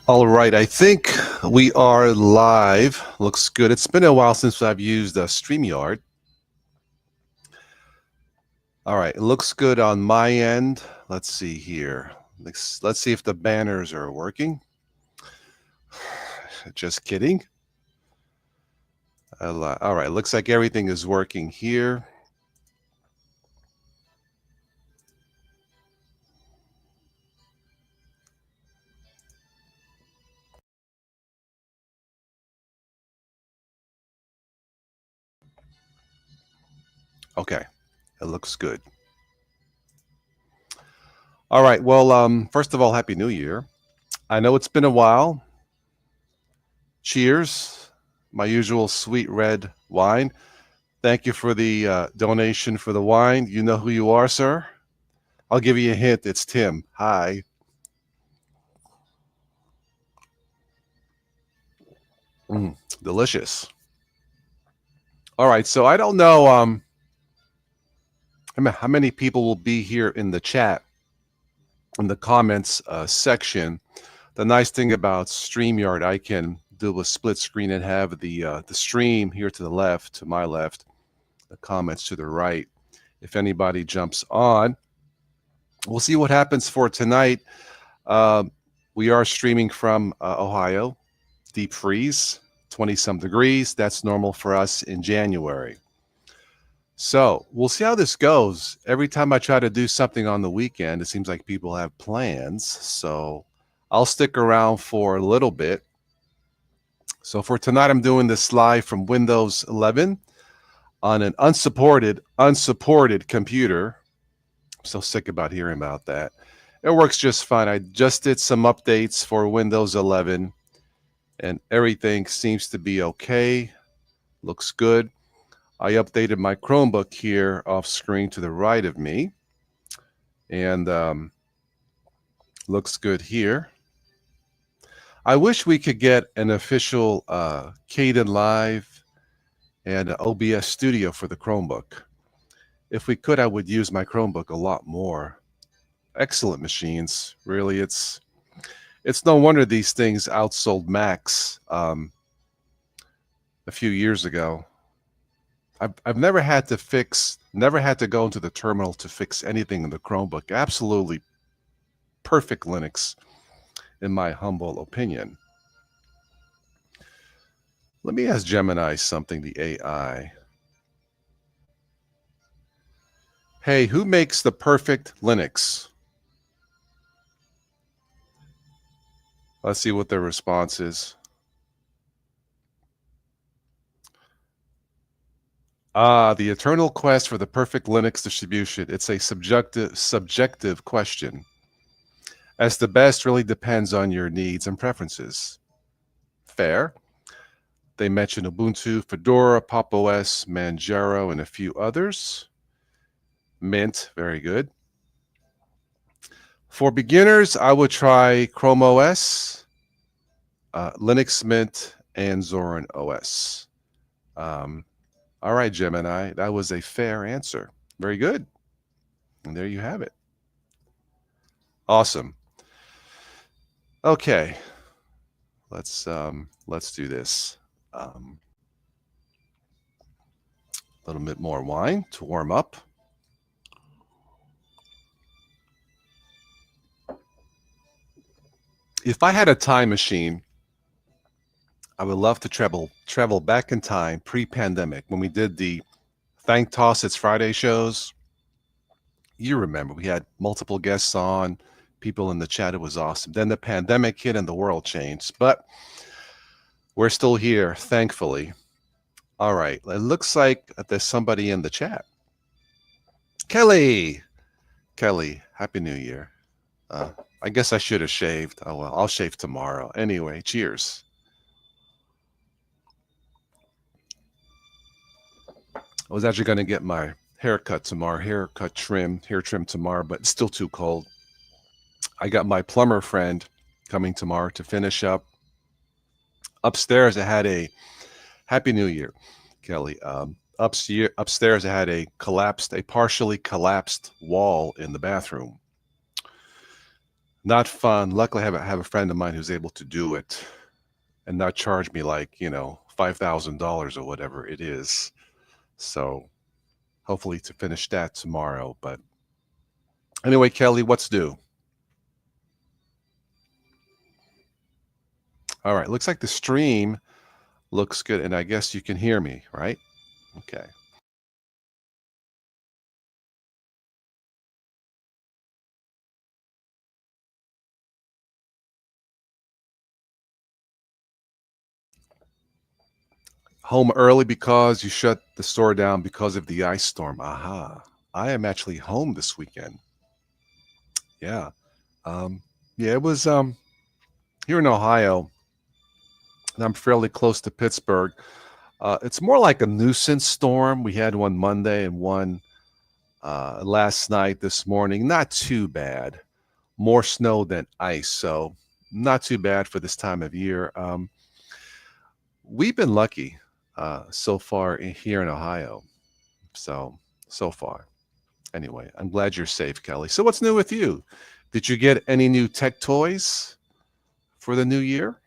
All right, I think we are live. Looks good. It's been a while since I've used StreamYard. All right, it looks good on my end. Let's see here. Let's see if the banners are working. Just kidding. All right, looks like everything is working here. Okay, it looks good. All right, well, first of all, Happy New Year. I know it's been a while. Cheers. My usual sweet red wine. Thank you for the donation for the wine. You know who you are, sir? I'll give you a hint. It's Tim. Hi. Mm, delicious. All right. So I don't know how many people will be here in the chat, in the comments section. The nice thing about StreamYard, I can do a split screen and have the stream here to the left, to my left, the comments to the right. If anybody jumps on, we'll see what happens for tonight. We are streaming from Ohio, deep freeze, 20 some degrees. That's normal for us in January. So we'll see how this goes. Every time I try to do something on the weekend, it seems like people have plans. So I'll stick around for a little bit. So for tonight, I'm doing this live from Windows 11 on an unsupported computer. I'm so sick about hearing about that. It works just fine. I just did some updates for Windows 11 and everything seems to be okay. Looks good. I updated my Chromebook here off screen to the right of me, and looks good here. I wish we could get an official Kden Live and OBS Studio for the Chromebook. If we could, I would use my Chromebook a lot more. Excellent machines. Really, it's no wonder these things outsold Macs a few years ago. I've never had to go into the terminal to fix anything in the Chromebook. Absolutely perfect Linux, in my humble opinion. Let me ask Gemini something, the AI. Hey, who makes the perfect Linux? Let's see what their response is. The eternal quest for the perfect Linux distribution. It's a subjective question, as the best really depends on your needs and preferences. Fair. They mention Ubuntu, Fedora, Pop! OS, Manjaro, and a few others. Mint, very good. For beginners, I would try Chrome OS, Linux Mint, and Zorin OS. All right, Gemini, that was a fair answer. Very good. And there you have it. Awesome. Okay, let's do this. A little bit more wine to warm up. If I had a time machine, I would love to travel back in time pre-pandemic when we did the Thank Toss It's Friday shows. You remember we had multiple guests on, people in the chat. It was awesome. Then the pandemic hit and the world changed, but we're still here, thankfully. All right, it looks like there's somebody in the chat. Kelly, Happy New Year. I guess I should have shaved. Oh well, I'll shave tomorrow. Anyway, cheers. I was actually going to get my haircut tomorrow, hair trim tomorrow, but it's still too cold. I got my plumber friend coming tomorrow to finish up. Upstairs, I had a Happy New Year, Kelly. Upstairs, I had a partially collapsed wall in the bathroom. Not fun. Luckily, I have a friend of mine who's able to do it and not charge me like, $5,000 or whatever it is. So hopefully to finish that tomorrow. But anyway, Kelly, what's new? All right. Looks like the stream looks good. And I guess you can hear me, right? Okay. Home early because you shut the store down because of the ice storm. Aha. I am actually home this weekend. Yeah. Um, yeah, it was here in Ohio, and I'm fairly close to Pittsburgh. It's more like a nuisance storm. We had one Monday and one last night, this morning. Not too bad. More snow than ice, so not too bad for this time of year. We've been lucky so far here in Ohio. So far. Anyway, I'm glad you're safe, Kelly. So what's new with you? Did you get any new tech toys for the new year?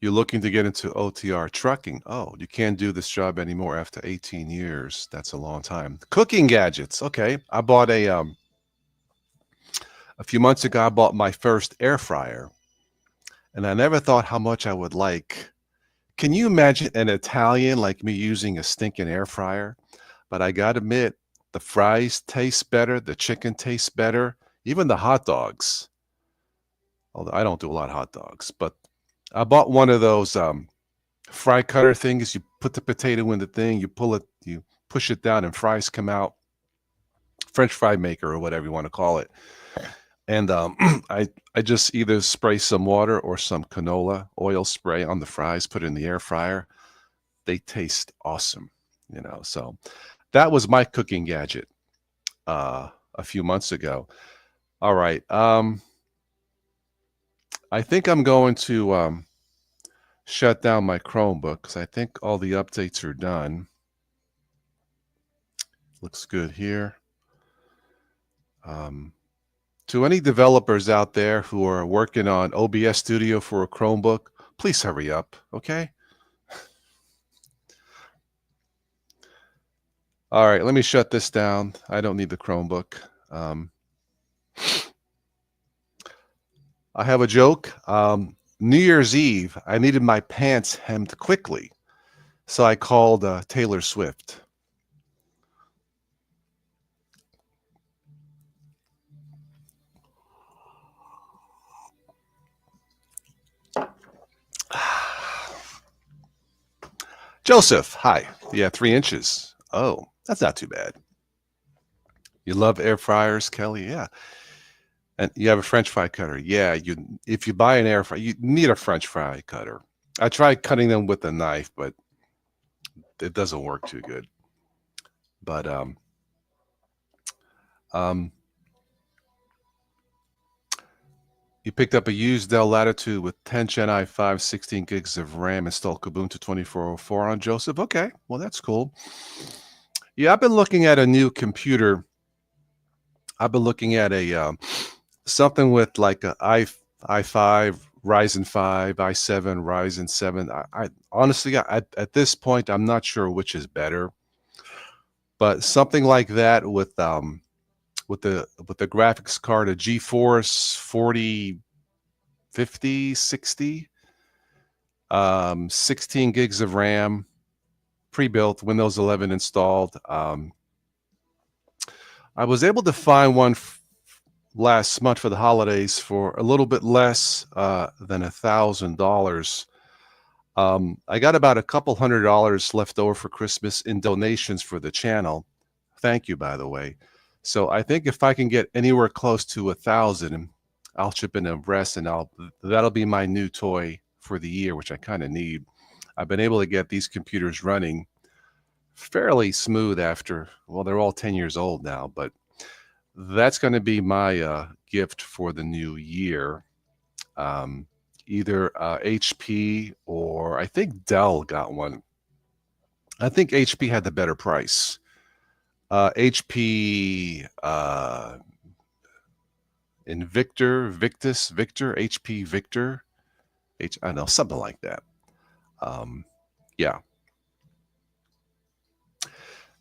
You're looking to get into OTR trucking. Oh, you can't do this job anymore after 18 years. That's a long time. Cooking gadgets. Okay. I bought a few months ago, I bought my first air fryer, and I never thought how much I would like. Can you imagine an Italian like me using a stinking air fryer? But I got to admit, the fries taste better, the chicken tastes better, even the hot dogs. Although I don't do a lot of hot dogs, but I bought one of those fry cutter things. You put the potato in the thing, you pull it, you push it down, and fries come out. French fry maker or whatever you want to call it. And I just either spray some water or some canola oil spray on the fries, put it in the air fryer. They taste awesome, So that was my cooking gadget a few months ago. All right. I think I'm going to shut down my Chromebook because I think all the updates are done. Looks good here. To any developers out there who are working on OBS Studio for a Chromebook, please hurry up, okay? All right, let me shut this down. I don't need the Chromebook. I have a joke. New Year's Eve, I needed my pants hemmed quickly, so I called Taylor Swift. Joseph, hi. Yeah, 3 inches. Oh, that's not too bad. You love air fryers, Kelly? Yeah. And you have a French fry cutter. Yeah, if you buy an air fryer, you need a French fry cutter. I tried cutting them with a knife, but it doesn't work too good. But um, you picked up a used Dell Latitude with 10 Gen i5, 16 gigs of RAM, installed Kubuntu 2404 on, Joseph. Okay, well, that's cool. Yeah, I've been looking at a new computer. I've been looking at a something with like a i5, Ryzen 5, i7, Ryzen 7. I honestly, at this point, I'm not sure which is better, but something like that with the graphics card, a GeForce 40, 50, 60, 16 gigs of RAM, pre-built, Windows 11 installed. I was able to find one last month for the holidays for a little bit less than $1,000. I got about a couple $100 left over for Christmas in donations for the channel. Thank you, by the way. So I think if I can get anywhere close to 1,000, I'll chip in a rest, and that'll be my new toy for the year, which I kind of need. I've been able to get these computers running fairly smooth after, well, they're all 10 years old now, but that's going to be my gift for the new year. either HP or I think Dell got one. I think HP had the better price. HP Victor, HP Victor, I don't know, something like that. Yeah.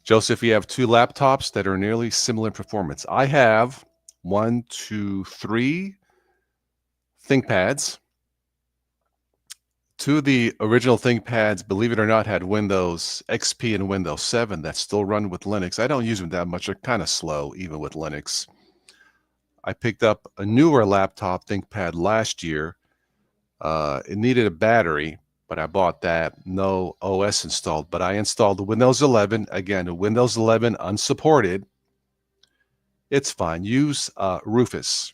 Joseph, you have two laptops that are nearly similar in performance. I have 1, 2, 3 ThinkPads. Two of the original ThinkPads, believe it or not, had Windows XP and Windows 7 that still run with Linux. I don't use them that much. They're kind of slow, even with Linux. I picked up a newer laptop ThinkPad last year. It needed a battery, but I bought that. No OS installed, but I installed the Windows 11. Again, the Windows 11 unsupported. It's fine. Use Rufus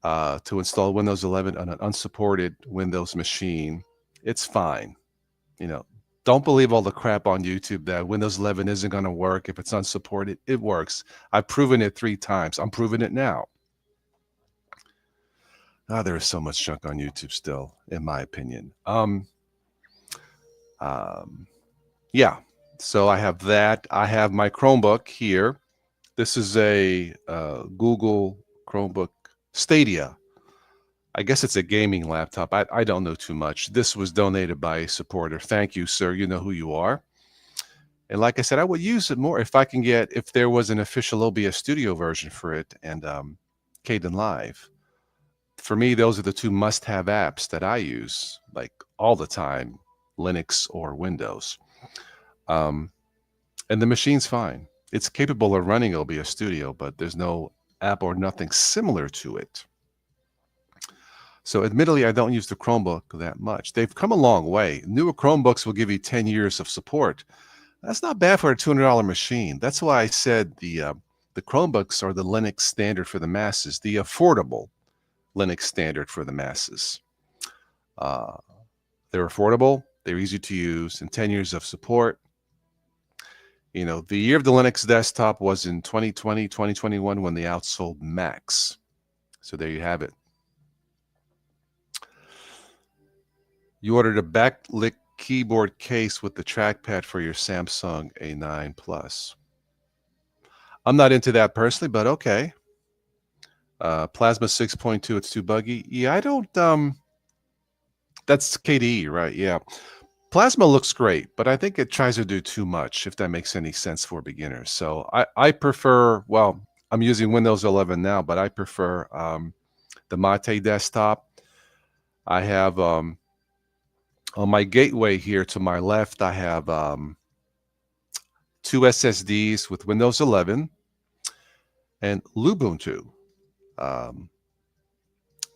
to install Windows 11 on an unsupported Windows machine. It's fine. You know, don't believe all the crap on YouTube that Windows 11 isn't going to work if it's unsupported. It works. I've proven it 3 times. I'm proving it now. There is so much junk on YouTube still, in my opinion. Yeah, so I have that. I have my Chromebook here. This is a Google Chromebook Stadia. I guess it's a gaming laptop. I don't know too much. This was donated by a supporter. Thank you, sir. You know who you are. And like I said, I would use it more if I can get, if there was an official OBS Studio version for it and Kdenlive. For me, those are the 2 must-have apps that I use, like all the time, Linux or Windows. And the machine's fine. It's capable of running OBS Studio, but there's no app or nothing similar to it. So admittedly, I don't use the Chromebook that much. They've come a long way. Newer Chromebooks will give you 10 years of support. That's not bad for a $200 machine. That's why I said the Chromebooks are the Linux standard for the masses, the affordable Linux standard for the masses. They're affordable, they're easy to use, and 10 years of support. You know, the year of the Linux desktop was in 2020, 2021 when they outsold Macs. So there you have it. You ordered a backlit keyboard case with the trackpad for your Samsung A9 Plus. I'm not into that personally, but okay. Plasma 6.2, it's too buggy. Yeah, I don't, that's KDE, right? Yeah. Plasma looks great, but I think it tries to do too much, if that makes any sense for beginners. So I prefer, well, I'm using Windows 11 now, but I prefer the Mate desktop. I have, on my gateway here to my left, I have 2 SSDs with Windows 11 and Lubuntu.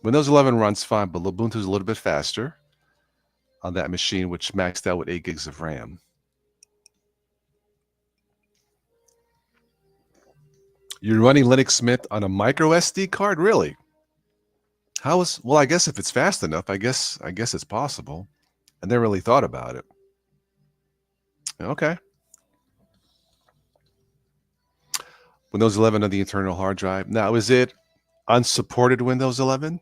Windows 11 runs fine, but Lubuntu is a little bit faster on that machine, which maxed out with 8 gigs of RAM. You're running Linux Mint on a micro SD card? Really? Well, I guess if it's fast enough, I guess it's possible. I never really thought about it. Okay. Windows 11 on the internal hard drive. Now, is it unsupported Windows 11?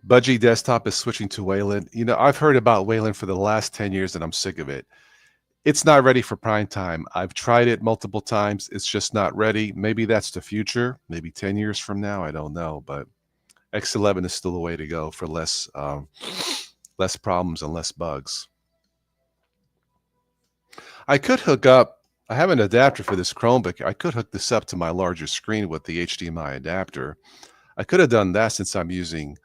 Budgie Desktop is switching to Wayland. You know, I've heard about Wayland for the last 10 years and I'm sick of it. It's not ready for prime time. I've tried it multiple times. It's just not ready. Maybe that's the future. Maybe 10 years from now. I don't know. But X11 is still the way to go for less problems and less bugs. I could hook up, I have an adapter for this Chromebook. I could hook this up to my larger screen with the HDMI adapter. I could have done that since I'm using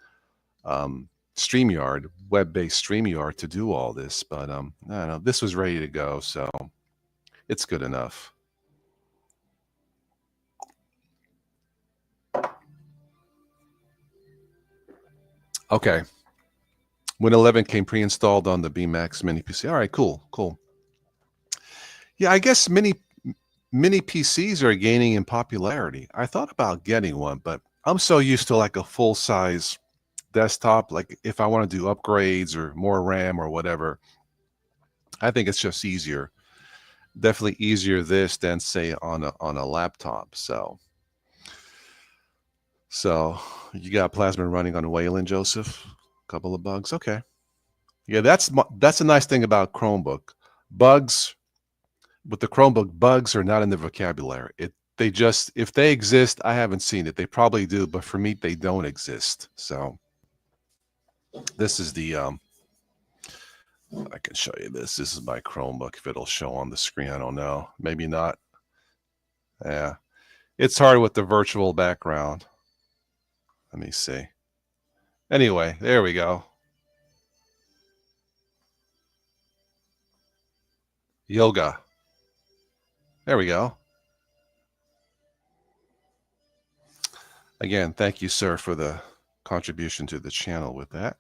StreamYard, web-based StreamYard to do all this, but I don't know, this was ready to go, so it's good enough. Okay. Win 11 came pre-installed on the BMax mini PC. All right, cool. Yeah, I guess mini PCs are gaining in popularity. I thought about getting one, but I'm so used to like a full-size desktop. Like if I want to do upgrades or more RAM or whatever, I think it's just easier. Definitely easier this than say on a laptop. So So you got Plasma running on Wayland, Joseph. A couple of bugs. Okay. Yeah, that's a nice thing about Chromebook. Bugs with the Chromebook, bugs are not in the vocabulary. They just, if they exist, I haven't seen it. They probably do, but for me, they don't exist. So this is the I can show you this. This is my Chromebook. If it'll show on the screen, I don't know. Maybe not. Yeah, it's hard with the virtual background. Let me see. Anyway, there we go. Yoga. There we go. Again, thank you, sir, for the contribution to the channel with that.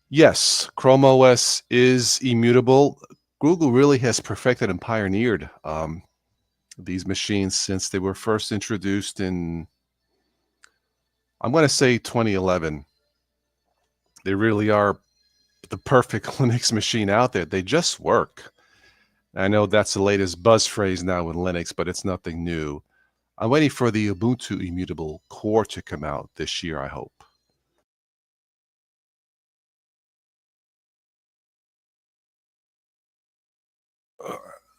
Yes, Chrome OS is immutable. Google really has perfected and pioneered these machines since they were first introduced in, I'm going to say 2011. They really are the perfect Linux machine out there. They just work. I know that's the latest buzz phrase now with Linux, but it's nothing new. I'm waiting for the Ubuntu immutable core to come out this year, I hope.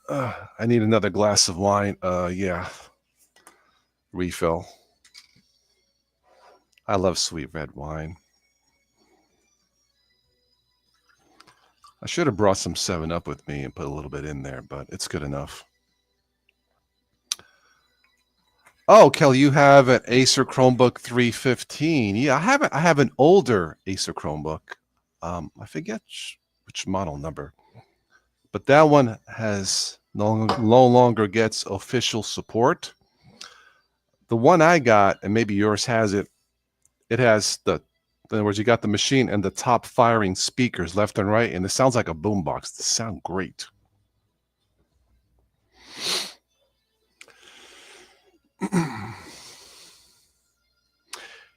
I need another glass of wine. Yeah. Refill. I love sweet red wine. I should have brought some 7-Up with me and put a little bit in there, but it's good enough. Oh, Kelly, you have an Acer Chromebook 315. Yeah, I have an older Acer Chromebook. I forget which model number, but that one has no longer gets official support. The one I got, and maybe yours has it, it has in other words, you got the machine and the top firing speakers left and right, and it sounds like a boombox. They sound great.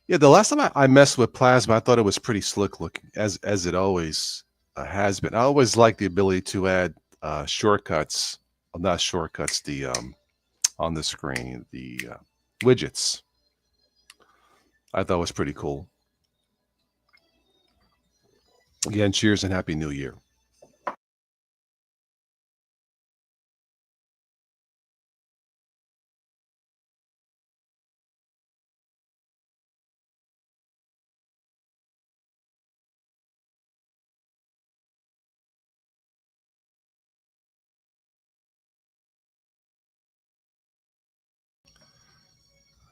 Yeah, the last time I messed with Plasma, I thought it was pretty slick looking, as it always has been. I always like the ability to add shortcuts, well, not shortcuts, the on the screen, the widgets. I thought was pretty cool. Again, cheers and Happy New Year.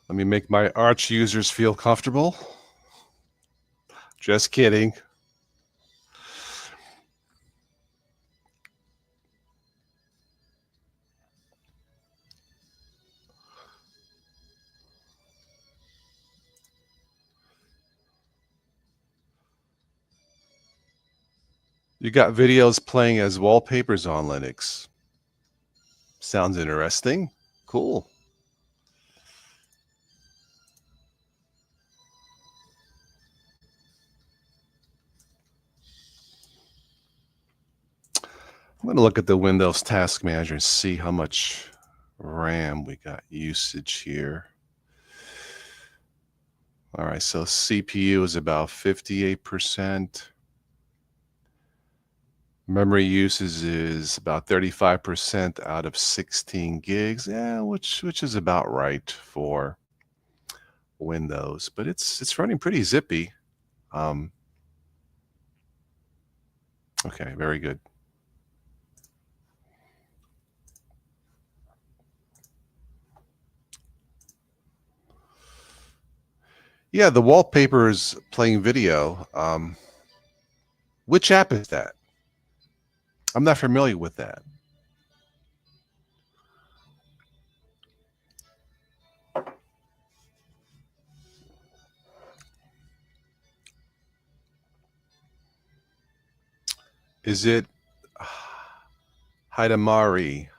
Let me make my Arch users feel comfortable. Just kidding. You got videos playing as wallpapers on Linux. Sounds interesting. Cool. I'm going to look at the Windows Task Manager and see how much RAM we got usage here. All right, so CPU is about 58%. Memory usage is about 35% out of 16 gigs. Yeah, which is about right for Windows, but it's running pretty zippy. Okay, very good. Yeah, the wallpaper is playing video. Which app is that? I'm not familiar with that. Is it Hidamari?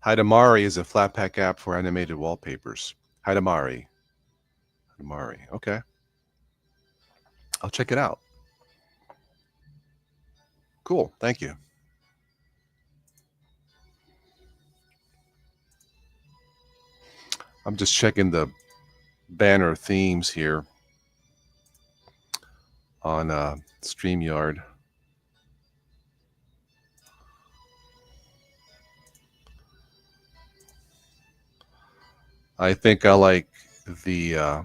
Hidamari is a Flatpak app for animated wallpapers. Hidamari. Okay. I'll check it out. Cool. Thank you. I'm just checking the banner themes here on StreamYard. I think I like the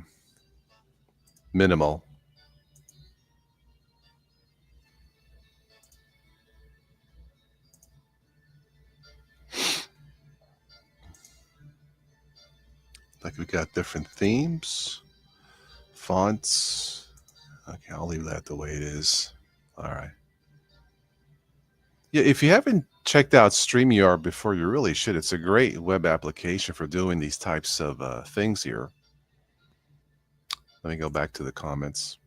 minimal. Like we got different themes, fonts. Okay, I'll leave that the way it is. All right. Yeah, if you haven't checked out StreamYard before, you really should. It's a great web application for doing these types of things here. Let me go back to the comments.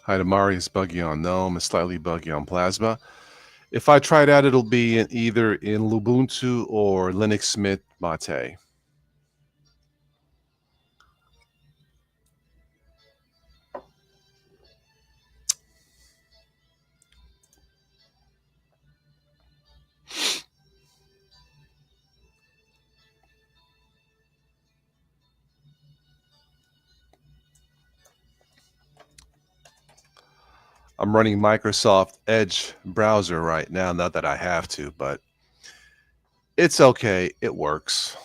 Hi to Marius, buggy on Gnome, and slightly buggy on Plasma. If I try it out, it'll be either in Lubuntu or Linux Mint Mate. I'm running Microsoft Edge browser right now, not that I have to, but it's okay. It works.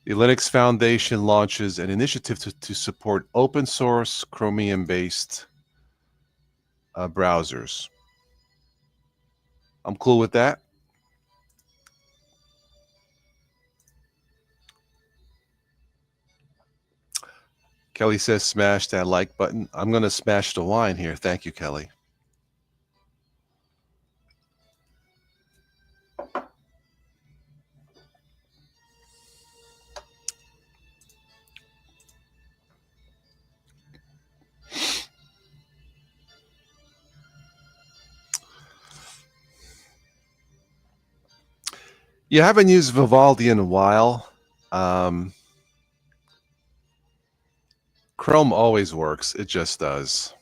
The Linux Foundation launches an initiative to support open source Chromium-based browsers. I'm cool with that. Kelly says smash that like button. I'm going to smash the wine here. Thank you, Kelly. You haven't used Vivaldi in a while. Chrome always works. It just does.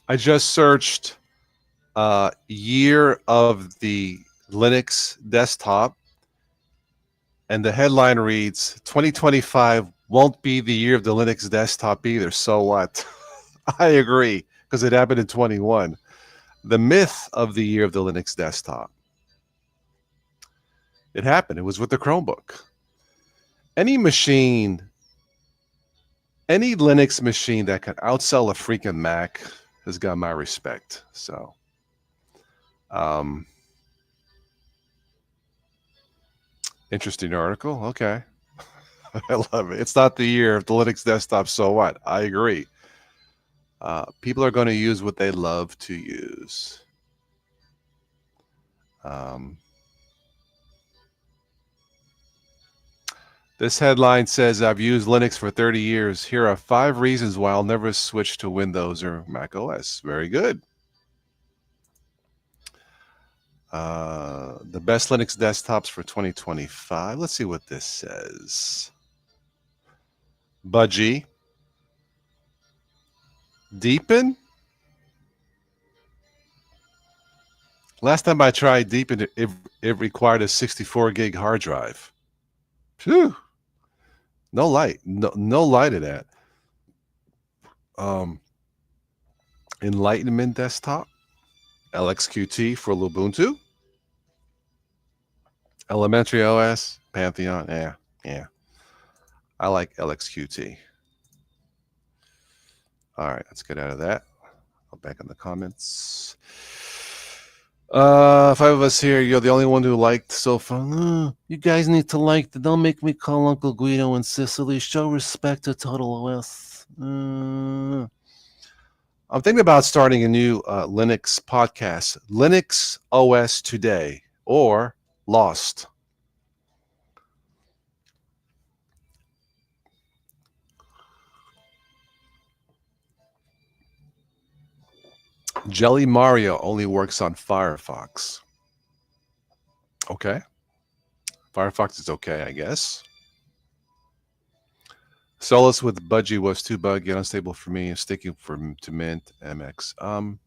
I just searched year of the Linux desktop, and the headline reads 2025 won't be the year of the Linux desktop either. So what? I agree, because it happened in 21. The myth of the year of the Linux desktop. It happened. It was with the Chromebook. Any machine, any Linux machine that can outsell a freaking Mac has got my respect. So, interesting article. Okay. I love it. It's not the year of the Linux desktop. So what? I agree. People are going to use what they love to use. This headline says, I've used Linux for 30 years. Here are 5 reasons why I'll never switch to Windows or Mac OS. Very good. The best Linux desktops for 2025. Let's see what this says. Budgie. Deepin. Last time I tried Deepin, it required a 64 gig hard drive. Phew. No light. No light of that. Enlightenment desktop. LXQT for Ubuntu. Elementary OS. Pantheon. Yeah. I like LXQT. All right, let's get out of that. Go back in the comments. 5 of us here. You're the only one who liked so far. You guys need to like. Don't make me call Uncle Guido and Sicily. Show respect to Total OS. I'm thinking about starting a new Linux podcast, Linux OS Today or Lost. Jelly Mario only works on Firefox. Okay. Firefox is okay, I guess. Solace with Budgie was too buggy and unstable for me, sticking to Mint MX.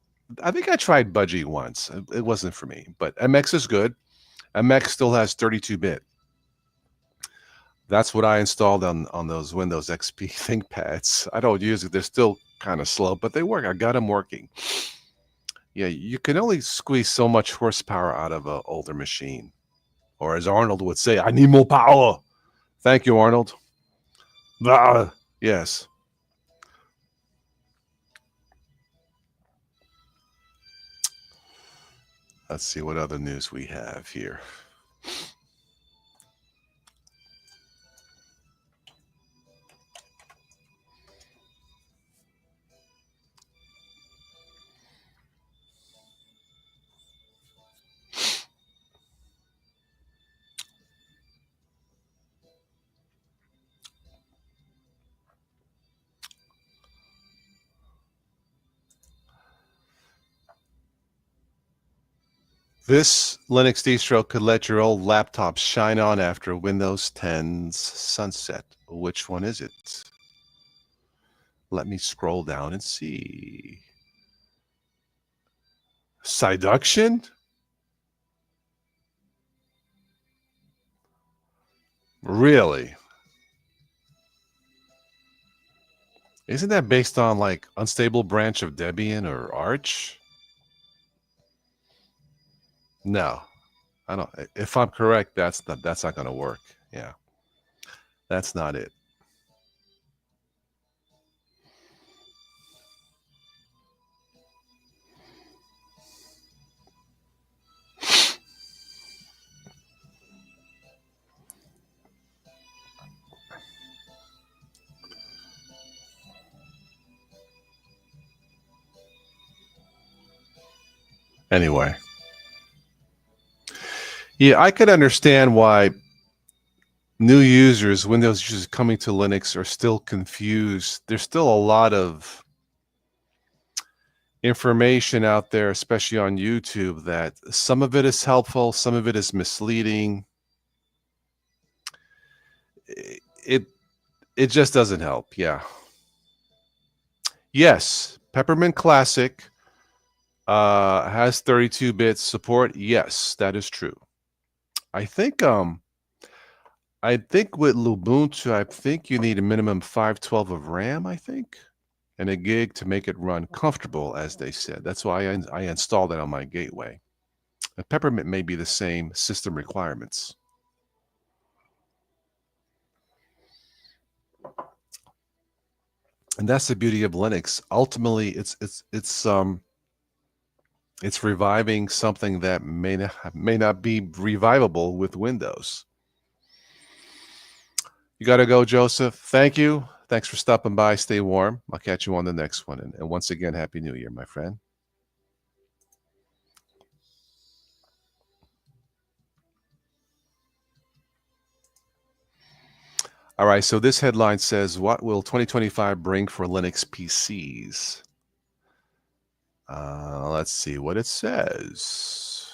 I think I tried Budgie once. It wasn't for me, but MX is good. MX still has 32-bit. That's what I installed on those Windows XP ThinkPads. I don't use it. They're still kind of slow, but they work. I got them working. Yeah, you can only squeeze so much horsepower out of an older machine. Or as Arnold would say, I need more power. Thank you, Arnold. Yes. Let's see what other news we have here. This Linux distro could let your old laptop shine on after Windows 10's sunset. Which one is it? Let me scroll down and see. Seduction? Really? Isn't that based on like unstable branch of Debian or Arch? No, I don't. If I'm correct, that's not going to work. Yeah, that's not it. Anyway, yeah, I could understand why new users, Windows users coming to Linux, are still confused. There's still a lot of information out there, especially on YouTube, that some of it is helpful, some of it is misleading. It it just doesn't help. Yeah. Yes, Peppermint Classic has 32-bit support. Yes, that is true. I think with Ubuntu, I think you need a minimum 512 of RAM, I think, and a gig to make it run comfortable, as they said. That's why I installed that on my gateway. And Peppermint may be the same system requirements. And that's the beauty of Linux. Ultimately, it's reviving something that may not be revivable with Windows. You got to go, Joseph. Thank you. Thanks for stopping by. Stay warm. I'll catch you on the next one. And once again, Happy New Year, my friend. All right. So this headline says, what will 2025 bring for Linux PCs? Let's see what it says.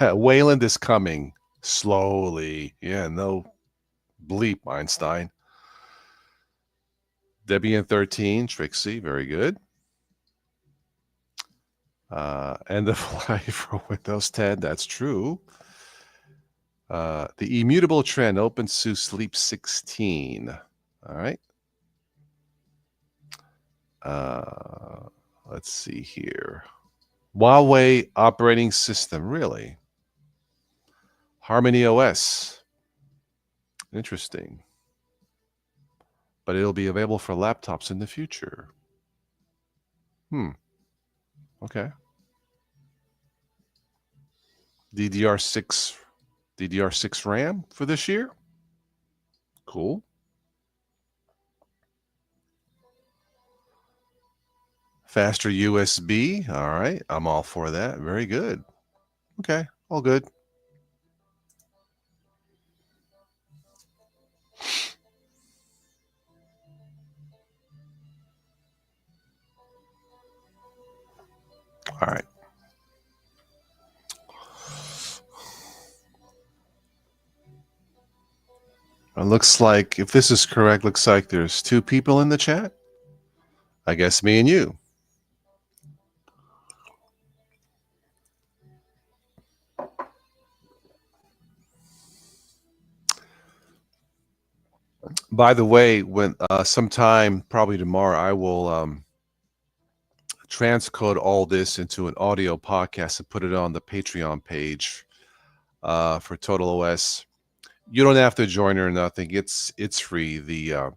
Wayland is coming slowly. Yeah, no bleep, Einstein. Debian 13, Trixie, very good. End of life for Windows 10, that's true. The immutable trend, OpenSUSE Sleep 16. All right. Let's see here. Huawei operating system, really? Harmony OS. Interesting. But it'll be available for laptops in the future. Okay. DDR6 RAM for this year? Cool. Faster USB. All right. I'm all for that. Very good. Okay. All good. looks like, if this is correct, looks like there's 2 people in the chat. I guess me and you. By the way, when sometime probably tomorrow, I will transcode all this into an audio podcast and put it on the Patreon page for Total OS. You don't have to join or nothing. It's free. The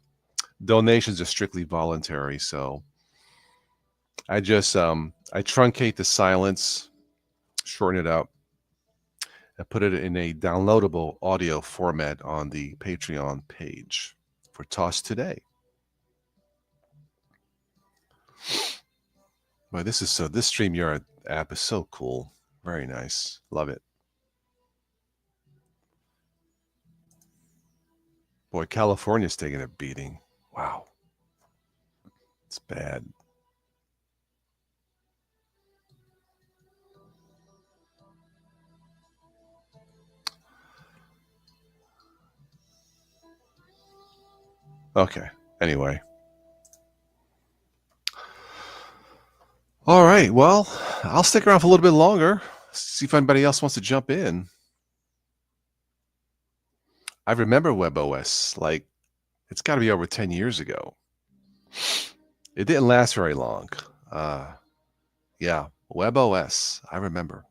donations are strictly voluntary. So I just I truncate the silence, shorten it up, and put it in a downloadable audio format on the Patreon page for Toss Today. Boy, this StreamYard app is so cool. Very nice. Love it. Boy, California's taking a beating. Wow. It's bad. Okay. Anyway. All right. Well, I'll stick around for a little bit longer. See if anybody else wants to jump in. I remember WebOS. Like, it's got to be over 10 years ago. It didn't last very long. Yeah, WebOS. I remember.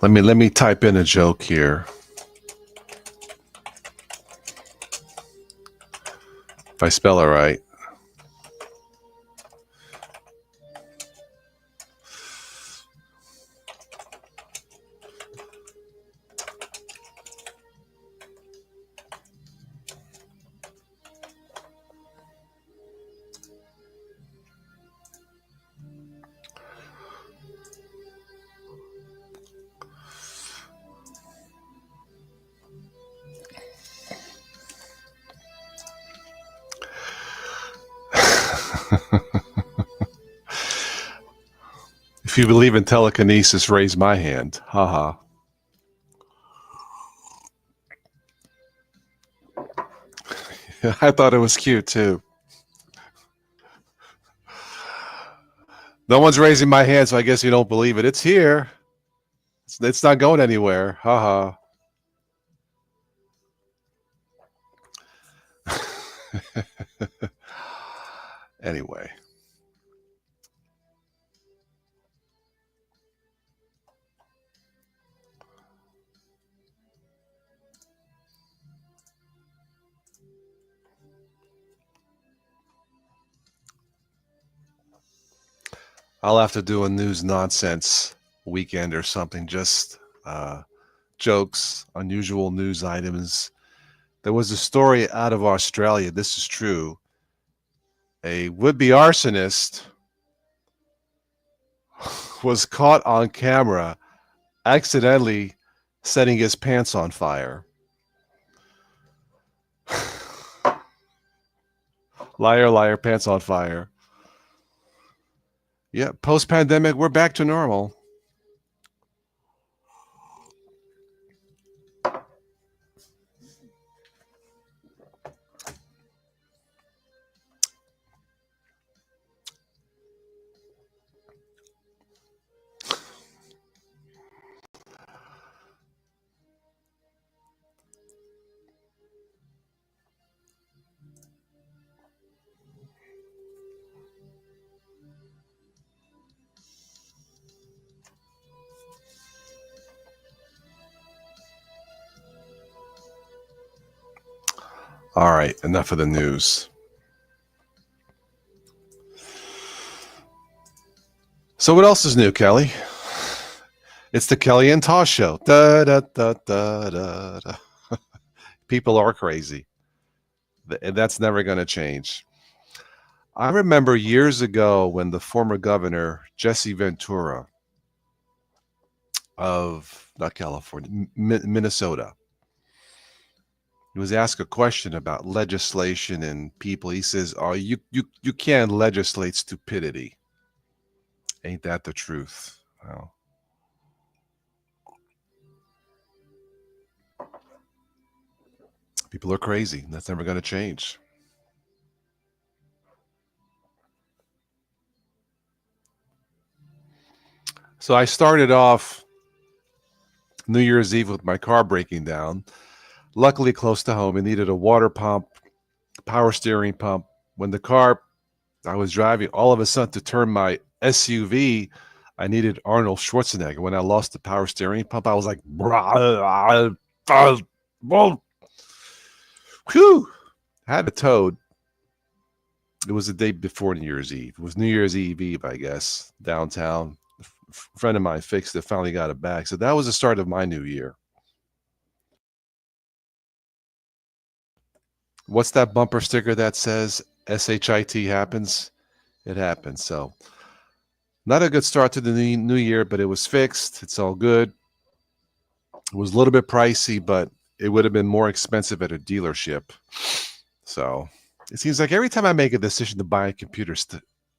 Let me type in a joke here. If I spell it right. If you believe in telekinesis, raise my hand. Haha. I thought it was cute too. No one's raising my hand, so I guess you don't believe it. It's here. It's not going anywhere. Haha. Anyway. I'll have to do a news nonsense weekend or something, just jokes, unusual news items. There was a story out of Australia, this is true. A would-be arsonist was caught on camera accidentally setting his pants on fire. Liar, liar, pants on fire. Yeah, post-pandemic, we're back to normal. All right, enough of the news. So what else is new, Kelly? It's the Kelly and Tosh Show. Da, da, da, da, da, da. People are crazy. And that's never going to change. I remember years ago when the former governor, Jesse Ventura of not California, Minnesota, he was asked a question about legislation and people. He says, "Oh, you can't legislate stupidity. Ain't that the truth?" Well, people are crazy. That's never going to change. So I started off New Year's Eve with my car breaking down. Luckily, close to home, it needed a water pump, power steering pump. When the car I was driving, all of a sudden to turn my SUV, I needed Arnold Schwarzenegger. When I lost the power steering pump, I was like, whew, I had a towed. It was the day before New Year's Eve. It was New Year's Eve, I guess, downtown. A friend of mine fixed it, finally got it back. So that was the start of my new year. What's that bumper sticker that says SHIT happens? It happens. So not a good start to the new year, but it was fixed. It's all good. It was a little bit pricey, but it would have been more expensive at a dealership. So it seems like every time I make a decision to buy a computer,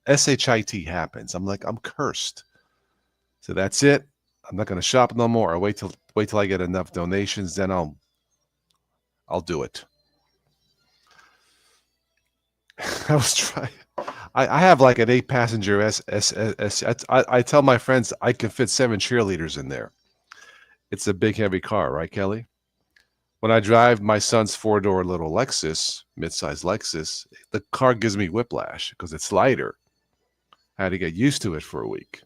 SHIT happens. I'm like, I'm cursed. So that's it. I'm not going to shop no more. I wait till I get enough donations, then I'll do it. I was trying. I have like an 8-passenger I tell my friends I can fit 7 cheerleaders in there. It's a big, heavy car, right, Kelly? When I drive my son's 4-door little Lexus, midsize Lexus, the car gives me whiplash because it's lighter. I had to get used to it for a week.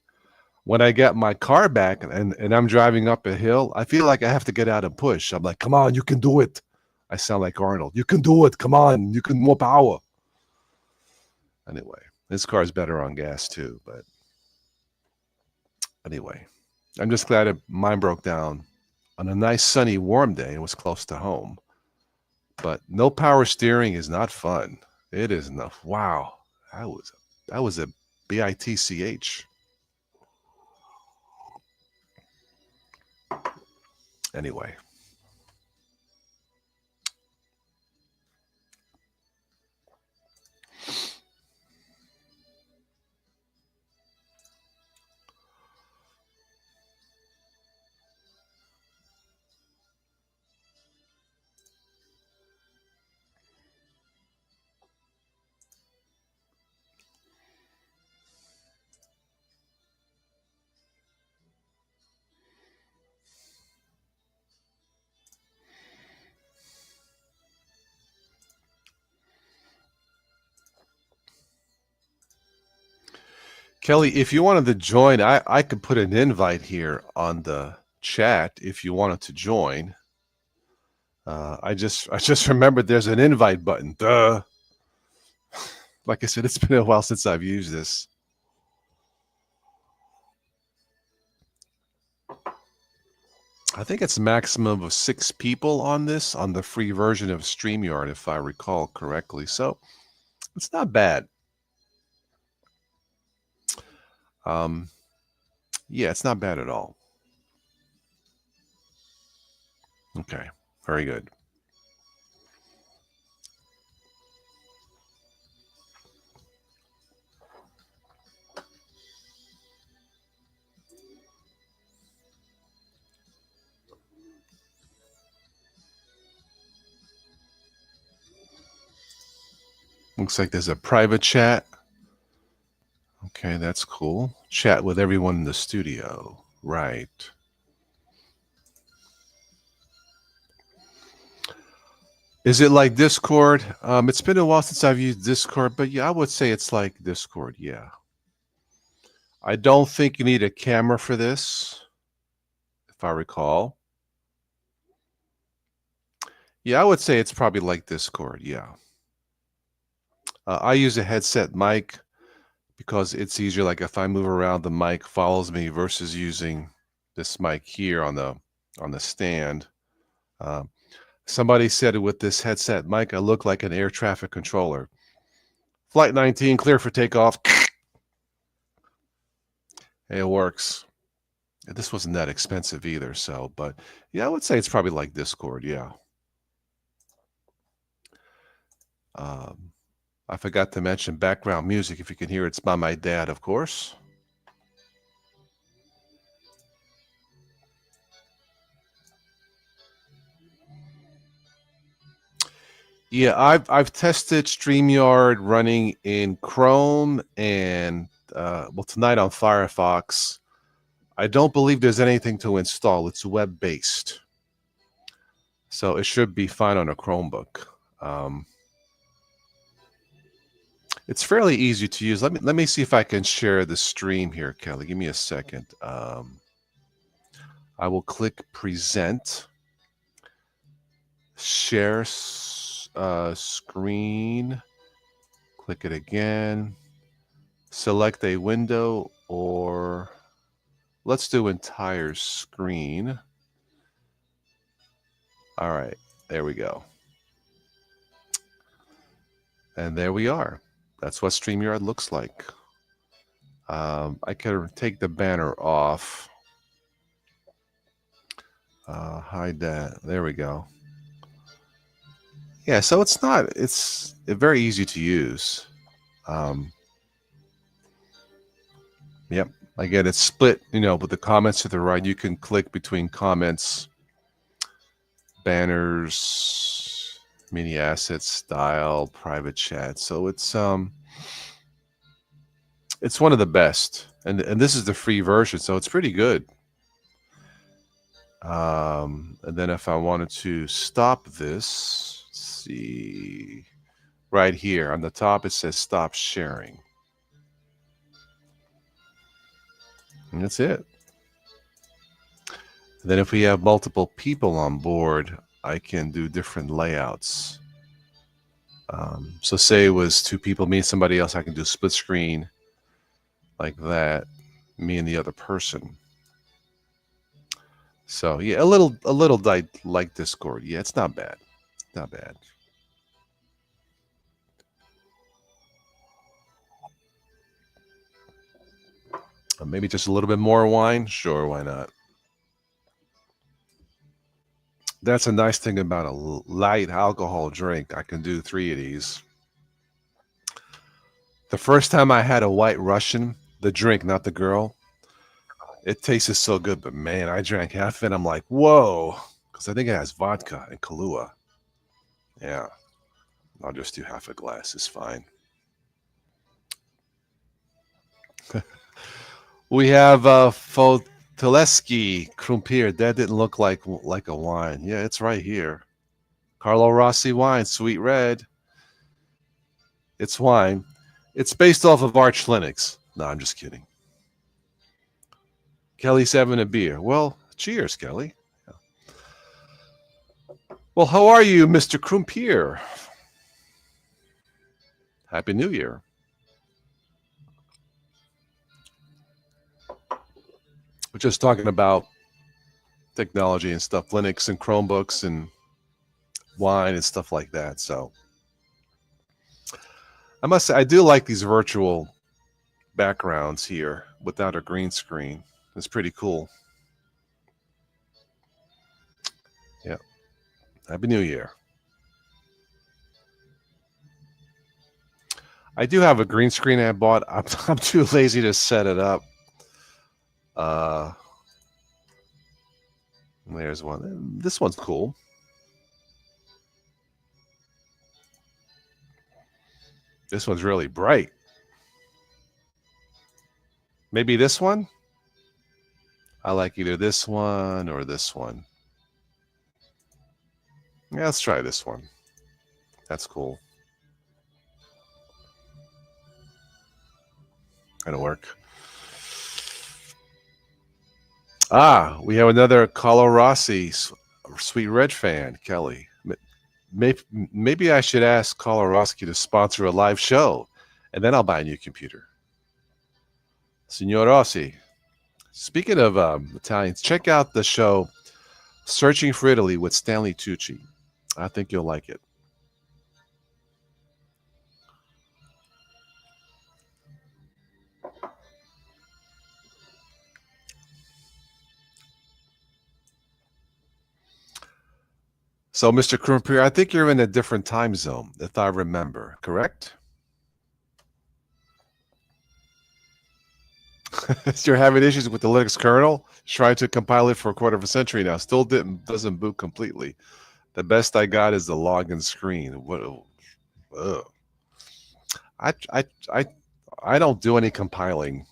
When I get my car back and I'm driving up a hill, I feel like I have to get out and push. I'm like, come on, you can do it. I sound like Arnold. You can do it. Come on, you can more power. Anyway, this car is better on gas too. But anyway, I'm just glad mine broke down on a nice sunny warm day. It was close to home. But no power steering is not fun. It is not. Wow, that was a bitch. Anyway. Kelly, if you wanted to join, I could put an invite here on the chat if you wanted to join. I just remembered there's an invite button. Duh. Like I said, it's been a while since I've used this. I think it's a maximum of 6 people on this, on the free version of StreamYard, if I recall correctly. So it's not bad. Yeah, it's not bad at all. Okay, very good. Looks like there's a private chat. Okay, that's cool. Chat with everyone in the studio. Right. Is it like Discord? It's been a while since I've used Discord, but yeah, I would say it's like Discord. Yeah. I don't think you need a camera for this, if I recall. Yeah, I would say it's probably like Discord. Yeah. I use a headset mic because it's easier. Like if I move around, the mic follows me versus using this mic here on the stand. Somebody said with this headset mic, I look like an air traffic controller. Flight 19, clear for takeoff. It works. This wasn't that expensive either, so, but yeah, I would say it's probably like Discord, yeah. I forgot to mention background music. If you can hear, it's by my dad, of course. Yeah, I've tested StreamYard running in Chrome and well, tonight on Firefox. I don't believe there's anything to install. It's web-based, so it should be fine on a Chromebook. It's fairly easy to use. Let me see if I can share the stream here, Kelly. Give me a second. I will click present, share screen, click it again, select a window, or let's do entire screen. All right, there we go. And there we are. That's what StreamYard looks like. I can take the banner off. Hide that. There we go. Yeah, so it's very easy to use. Yep. Again, it's split, with the comments to the right. You can click between comments, banners, mini assets, style, private chat. So it's one of the best. And this is the free version, so it's pretty good. And then if I wanted to stop this, let's see, right here on the top, it says stop sharing. And that's it. And then if we have multiple people on board, I can do different layouts. So say it was 2 people, me and somebody else, I can do split screen like that, me and the other person. So yeah, a little like Discord. Yeah, it's not bad. Not bad. Maybe just a little bit more wine? Sure, why not? That's a nice thing about a light alcohol drink. I can do 3 of these. The first time I had a White Russian, the drink, not the girl, it tasted so good, but man, I drank half of it. I'm like, whoa, because I think it has vodka and Kahlua. Yeah, I'll just do half a glass. It's fine. We have Fotileski Krumpier. That didn't look like a wine. Yeah, it's right here. Carlo Rossi wine, sweet red. It's wine. It's based off of Arch Linux. No, I'm just kidding. Kelly's having a beer. Well, cheers, Kelly. Yeah. Well, how are you, Mr. Krumpier? Happy New Year. We're just talking about technology and stuff, Linux and Chromebooks and wine and stuff like that. So I must say, I do like these virtual backgrounds here without a green screen. It's pretty cool. Yeah. Happy New Year. I do have a green screen I bought. I'm too lazy to set it up. There's one. This one's cool. This one's really bright. Maybe this one? I like either this one or this one. Yeah, let's try this one. That's cool. That'll work. We have another Carlo Rossi Sweet Red fan, Kelly. Maybe I should ask Carlo Rossi to sponsor a live show, and then I'll buy a new computer. Signor Rossi. Speaking of Italians, check out the show Searching for Italy with Stanley Tucci. I think you'll like it. So, Mr. Krumpier, I think you're in a different time zone, if I remember, correct? You're having issues with the Linux kernel. Tried to compile it for a quarter of a century now. Still doesn't boot completely. The best I got is the login screen. What? Ugh. I I I I don't do any compiling.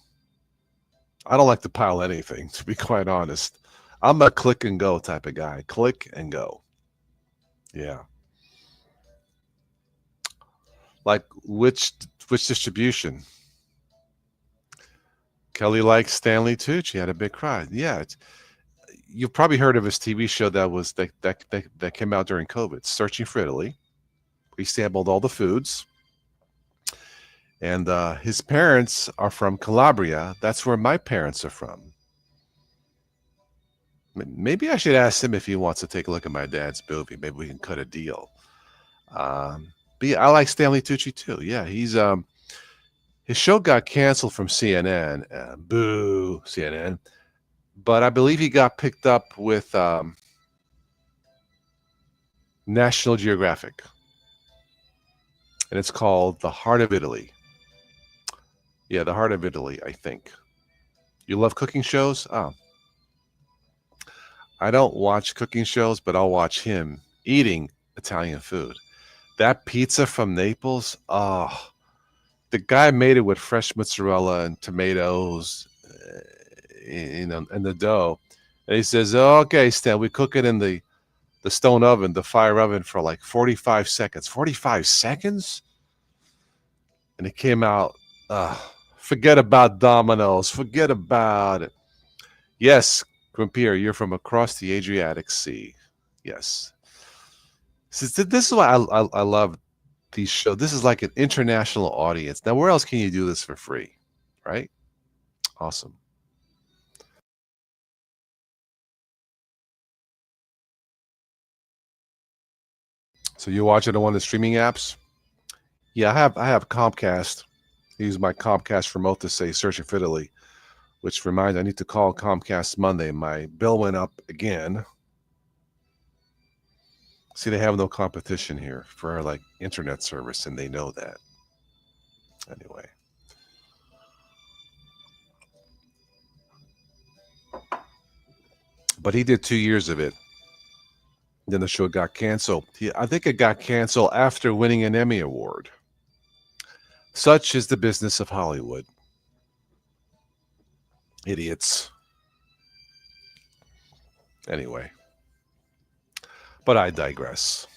I don't like to pile anything, to be quite honest. I'm a click and go type of guy. Click and go. Yeah. Like which distribution? Kelly likes Stanley Tucci. Had a big cry. Yeah, you've probably heard of his TV show that came out during COVID, Searching for Italy. He sampled all the foods, and his parents are from Calabria. That's where my parents are from. Maybe I should ask him if he wants to take a look at my dad's movie. Maybe we can cut a deal. But yeah, I like Stanley Tucci too. Yeah, he's his show got canceled from CNN. Boo, CNN. But I believe he got picked up with National Geographic, and it's called The Heart of Italy. Yeah, The Heart of Italy, I think. You love cooking shows? Oh, I don't watch cooking shows, but I'll watch him eating Italian food. That pizza from Naples, oh, the guy made it with fresh mozzarella and tomatoes, and the dough. And he says, oh, "Okay, Stan, we cook it in the stone oven, the fire oven, for like 45 seconds." 45 seconds? And it came out. Forget about Domino's. Forget about it. Yes, Grimpier, you're from across the Adriatic Sea. Yes. This is why I love these shows. This is like an international audience. Now, where else can you do this for free? Right? Awesome. So you watch it on one of the streaming apps? Yeah, I have Comcast. I use my Comcast remote to say searching for Italy, which reminds I need to call Comcast Monday. My bill went up again. See, they have no competition here for like internet service, and they know that. Anyway. But he did 2 years of it. Then the show got canceled. I think it got canceled after winning an Emmy Award. Such is the business of Hollywood. Idiots. Anyway. But I digress.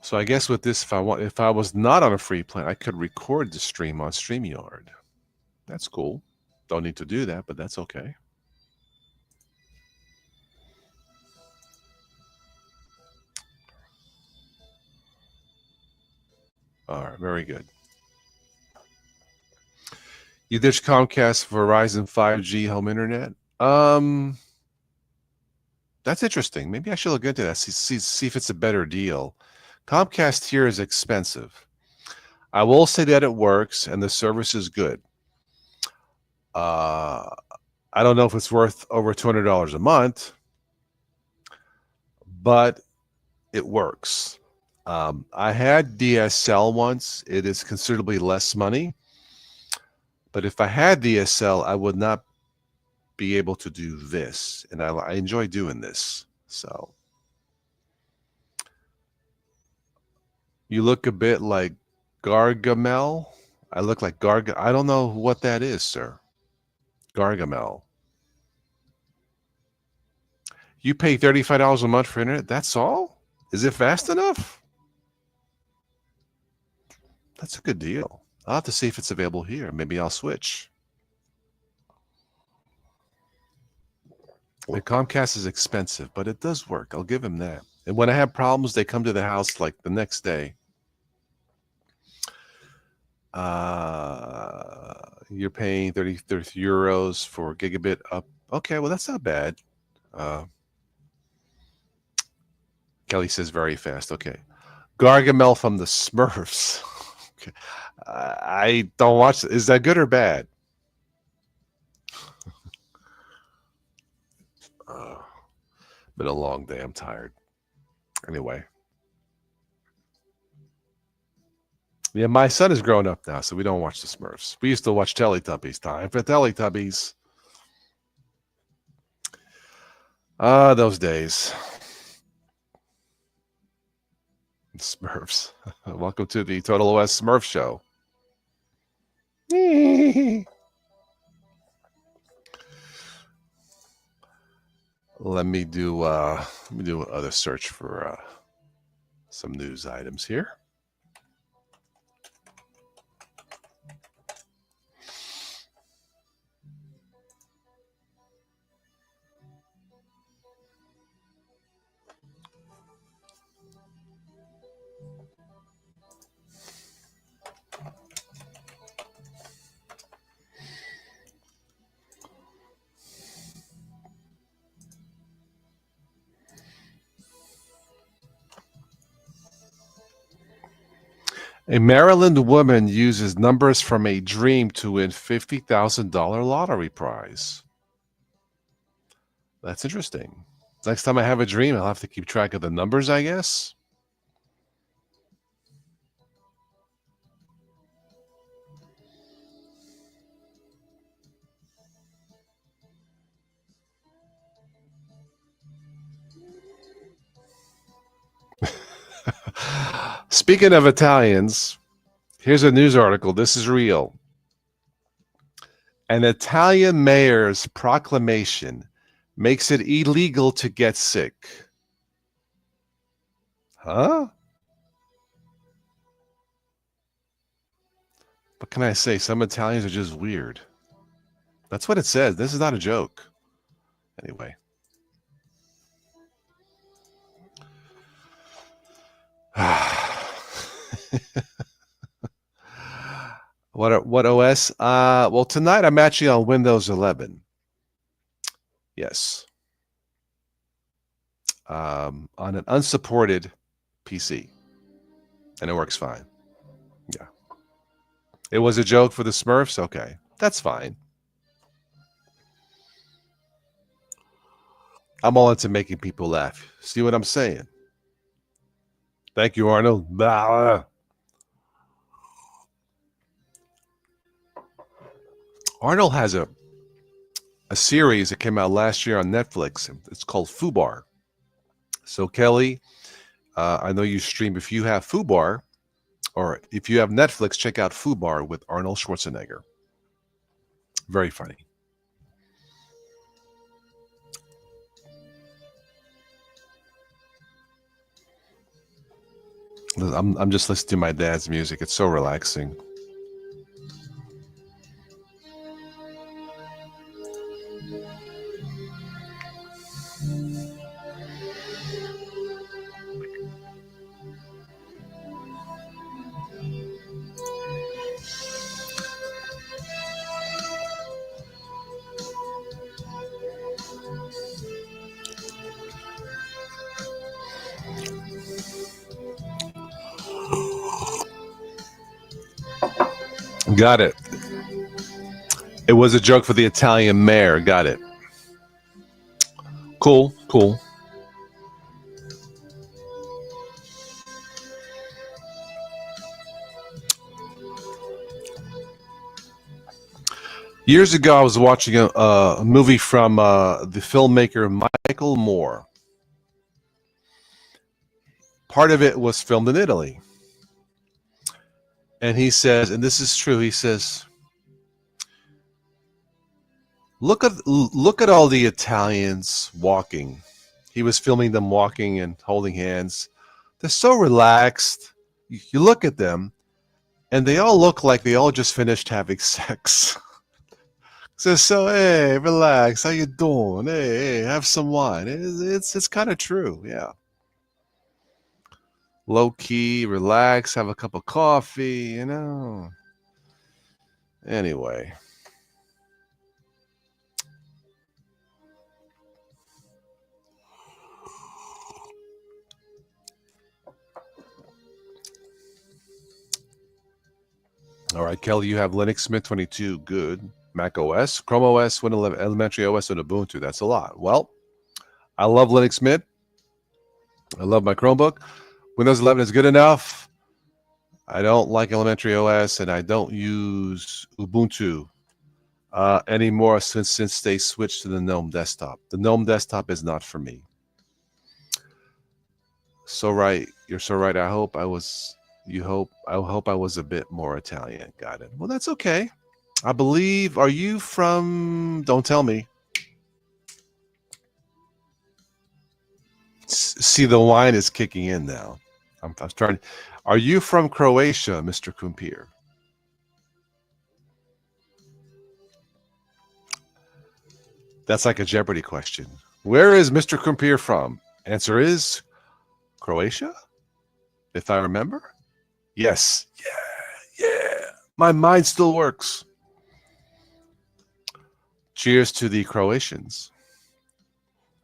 So I guess with this, if I was not on a free plan, I could record the stream on StreamYard. That's cool. Don't need to do that, but that's okay. All right, very good. You ditch Comcast, Verizon 5G home internet. That's interesting. Maybe I should look into that. See if it's a better deal. Comcast here is expensive. I will say that it works and the service is good. I don't know if it's worth over $200 a month, but it works. I had DSL once. It is considerably less money. But if I had DSL, I would not be able to do this. And I enjoy doing this. So you look a bit like Gargamel. I look like I don't know what that is, sir. Gargamel. You pay $35 a month for internet? That's all? Is it fast enough? That's a good deal. I'll have to see if it's available here. Maybe I'll switch. The Comcast is expensive, but it does work. I'll give him that. And when I have problems, they come to the house like the next day. You're paying 30 euros for gigabit up. Okay, well, that's not bad. Kelly says very fast. Okay. Gargamel from the Smurfs. Okay. I don't watch. Is that good or bad? Uh, been a long day. I'm tired. Anyway. Yeah, my son is grown up now, so we don't watch the Smurfs. We used to watch Teletubbies. Time for Teletubbies. Ah, those days. Smurfs. Welcome to the Total OS Smurf Show. Let me do other search for some news items here. A Maryland woman uses numbers from a dream to win $50,000 lottery prize. That's interesting. Next time I have a dream, I'll have to keep track of the numbers, I guess. Speaking of Italians, here's a news article. This is real. An Italian mayor's proclamation makes it illegal to get sick. Huh? What can I say? Some Italians are just weird. That's what it says. This is not a joke. Anyway. What OS? Well, tonight I'm actually on Windows 11. Yes. On an unsupported PC. And it works fine. Yeah. It was a joke for the Smurfs? Okay. That's fine. I'm all into making people laugh. See what I'm saying? Thank you, Arnold. Arnold has a series that came out last year on Netflix. It's called Fubar. So, Kelly, I know you stream. If you have Fubar, or if you have Netflix, check out Fubar with Arnold Schwarzenegger. Very funny. I'm just listening to my dad's music. It's so relaxing. Got it. It was a joke for the Italian mayor. Got it. Cool. Years ago, I was watching a movie from the filmmaker Michael Moore. Part of it was filmed in Italy. And he says, and this is true, he says, look at all the Italians walking. He was filming them walking and holding hands. They're so relaxed. You look at them, and they all look like they all just finished having sex. So hey, relax. How you doing? Hey, have some wine. It's kind of true, yeah. Low key, relax, have a cup of coffee, Anyway. All right, Kelly, you have Linux Mint 22. Good. Mac OS, Chrome OS, Windows 11, Elementary OS, and Ubuntu. That's a lot. Well, I love Linux Mint. I love my Chromebook. Windows 11 is good enough. I don't like Elementary OS, and I don't use Ubuntu anymore since they switched to the GNOME desktop. The GNOME desktop is not for me. So right, you're so right. I hope I was. I hope I was a bit more Italian. Got it. Well, that's okay. I believe. Are you from? Don't tell me. See, the wine is kicking in now. I'm trying. Are you from Croatia, Mr. Kumpir? That's like a Jeopardy question. Where is Mr. Kumpir from? Answer is Croatia, if I remember. Yes. Yeah. My mind still works. Cheers to the Croatians.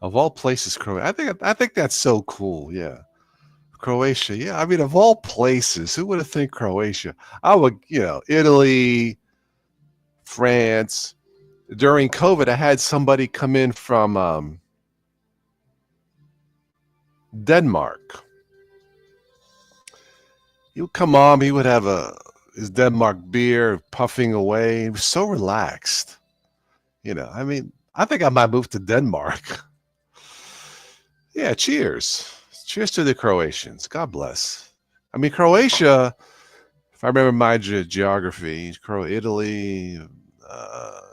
Of all places, Croatia. I think that's so cool. Yeah. Croatia. Yeah. I mean, of all places, who would have think Croatia? I would, Italy, France. During COVID, I had somebody come in from Denmark. He would come on, he would have his Denmark beer, puffing away. He was so relaxed. I mean, I think I might move to Denmark. Yeah, cheers. Cheers to the Croatians. God bless. I mean, Croatia, if I remember my geography, Italy,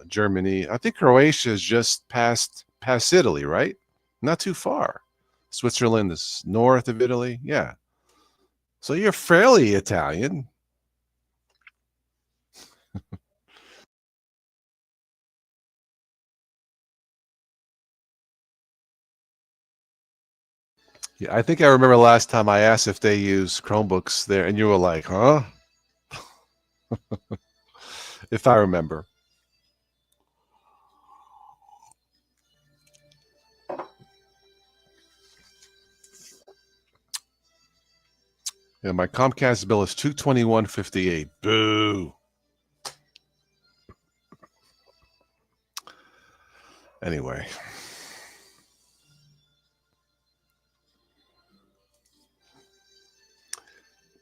Germany. I think Croatia is just past Italy, right? Not too far. Switzerland is north of Italy. Yeah. So you're fairly Italian. Yeah, I think I remember last time I asked if they use Chromebooks there, and you were like, huh? If I remember. Yeah, my Comcast bill is $221.58. Boo. Anyway.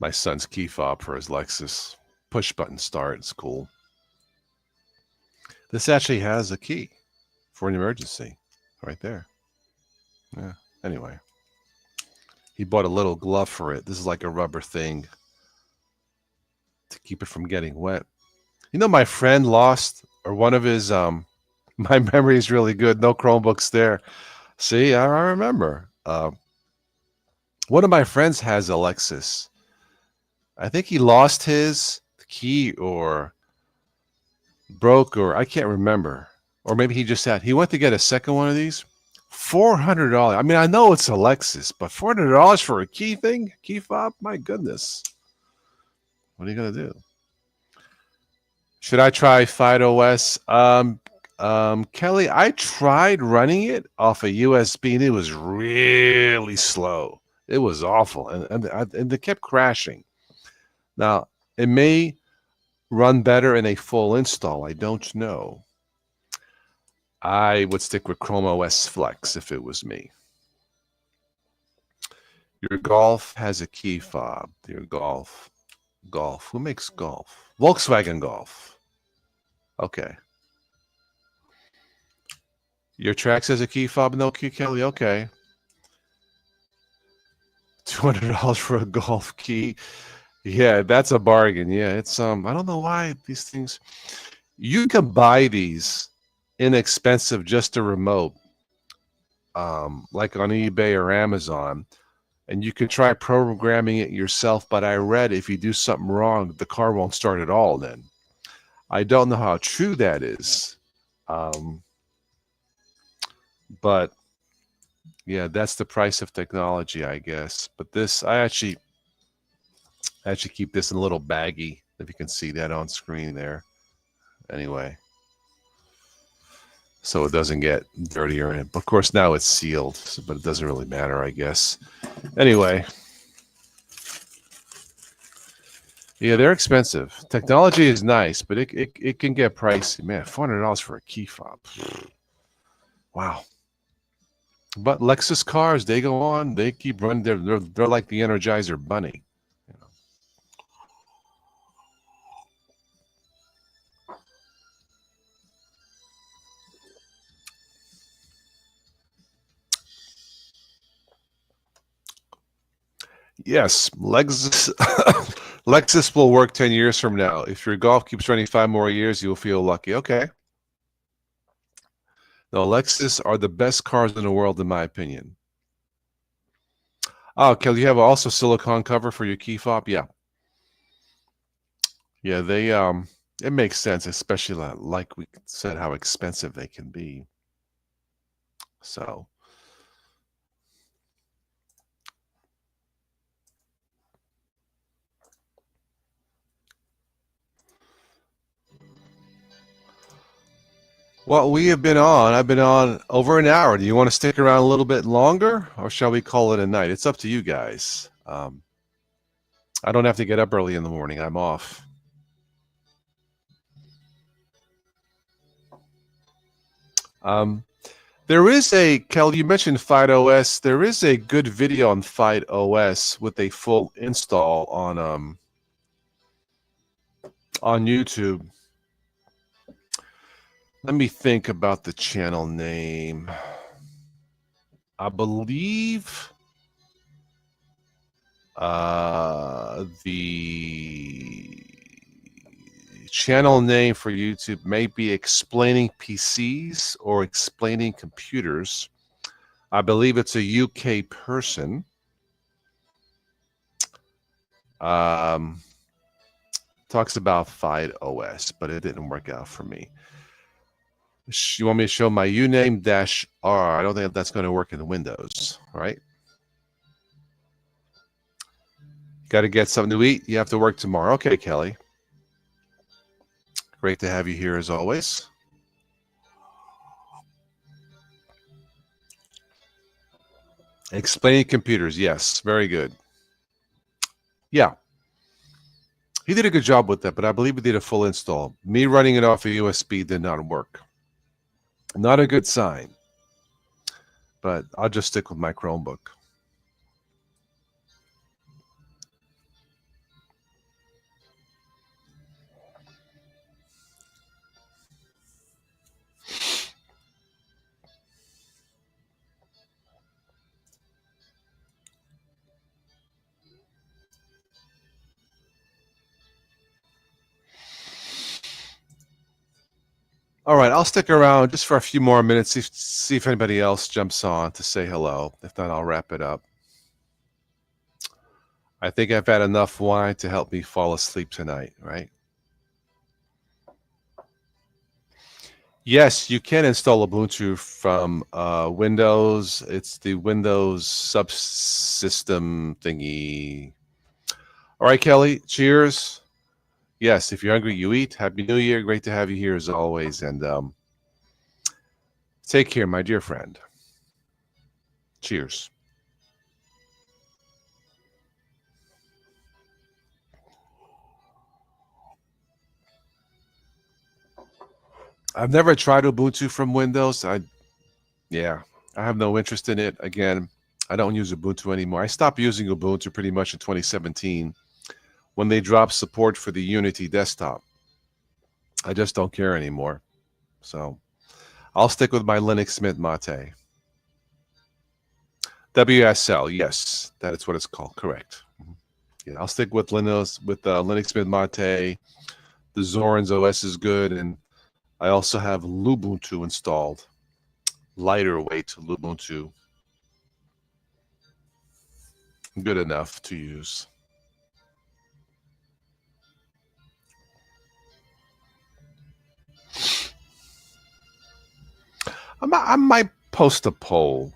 My son's key fob for his Lexus. Push button start. It's cool. This actually has a key for an emergency right there. Yeah. Anyway. He bought a little glove for it. This is like a rubber thing to keep it from getting wet. My friend lost, or one of his, my memory is really good. No Chromebooks there. See, I remember. One of my friends has a Lexus. I think he lost his key or broke, or I can't remember. Or maybe he went to get a second one of these. $400. I mean, I know it's a Lexus, but $400 for a key fob? My goodness. What are you going to do? Should I try FidoOS? Kelly, I tried running it off a USB, and it was really slow. It was awful, and it kept crashing. Now, it may run better in a full install. I don't know. I would stick with Chrome OS Flex if it was me. Your Golf has a key fob. Your Golf. Who makes Golf? Volkswagen Golf. Okay. Your Trax has a key fob, no key, Kelly? Okay. $200 for a Golf key. Yeah, that's a bargain. Yeah, it's I don't know why these things. You can buy these inexpensive, just a remote, like on eBay or Amazon, and you can try programming it yourself. But I read if you do something wrong, the car won't start at all. Then I don't know how true that is, but yeah, that's the price of technology, I guess. But this, I actually keep this in a little baggie. If you can see that on screen there. Anyway. So it doesn't get dirtier in it. Of course, now it's sealed, but it doesn't really matter, I guess. Anyway. Yeah, they're expensive. Technology is nice, but it can get pricey. Man, $400 for a key fob. Wow. But Lexus cars, they go on. They keep running. They're like the Energizer Bunny. You know. Yes, Lexus Lexus will work 10 years from now. If your Golf keeps running 5 more years, you'll feel lucky. Okay. No, Lexus are the best cars in the world, in my opinion. Oh, Kelly, you have also silicone cover for your key fob? Yeah. Yeah, they it makes sense, especially like we said how expensive they can be. So, well, I've been on over an hour. Do you want to stick around a little bit longer, or shall we call it a night? It's up to you guys. I don't have to get up early in the morning. I'm off. Um, there is a, Kel, you mentioned Fight OS. There is a good video on Fight OS with a full install on YouTube. Let me think about the channel name. I believe the channel name for YouTube may be Explaining PCs or Explaining Computers. I believe it's a UK person. Talks about Fight OS, but it didn't work out for me. You want me to show my uname -R? I don't think that's going to work in Windows, right? Got to get something to eat. You have to work tomorrow. Okay, Kelly. Great to have you here as always. Explaining computers. Yes, very good. Yeah. He did a good job with that, but I believe he did a full install. Me running it off a USB did not work. Not a good sign. But I'll just stick with my Chromebook. All right, I'll stick around just for a few more minutes, see if anybody else jumps on to say hello. If not, I'll wrap it up. I think I've had enough wine to help me fall asleep tonight, right? Yes, you can install Ubuntu from Windows. It's the Windows subsystem thingy. All right, Kelly, cheers. Yes, if you're hungry, you eat. Happy New Year. Great to have you here as always. And take care, my dear friend. Cheers. I've never tried Ubuntu from Windows. Yeah, I have no interest in it. Again, I don't use Ubuntu anymore. I stopped using Ubuntu pretty much in 2017 when they dropped support for the Unity desktop. I just don't care anymore. So I'll stick with my Linux Mint Mate. WSL, yes, that is what it's called. Correct. Yeah, I'll stick with Linux Mint Mate. The Zoran's OS is good, and I also have Lubuntu installed. Lighter weight Lubuntu. Good enough to use. I might post a poll.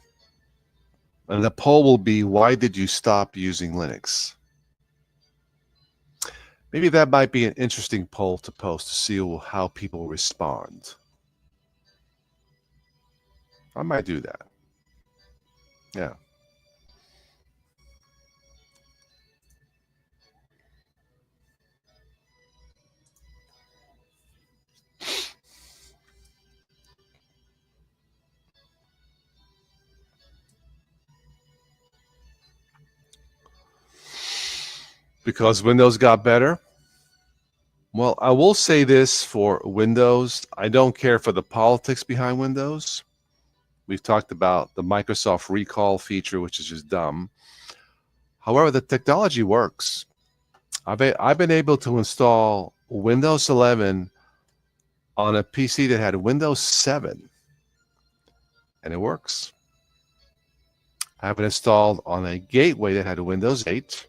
And the poll will be, why did you stop using Linux? Maybe that might be an interesting poll to post to see how people respond. I might do that. Yeah. because Windows got better. Well, I will say this for Windows. I don't care for the politics behind Windows. We've talked about the Microsoft recall feature, which is just dumb. However, the technology works. I've been able to install Windows 11 on a PC that had Windows 7, and it works. I have it installed on a gateway that had Windows 8.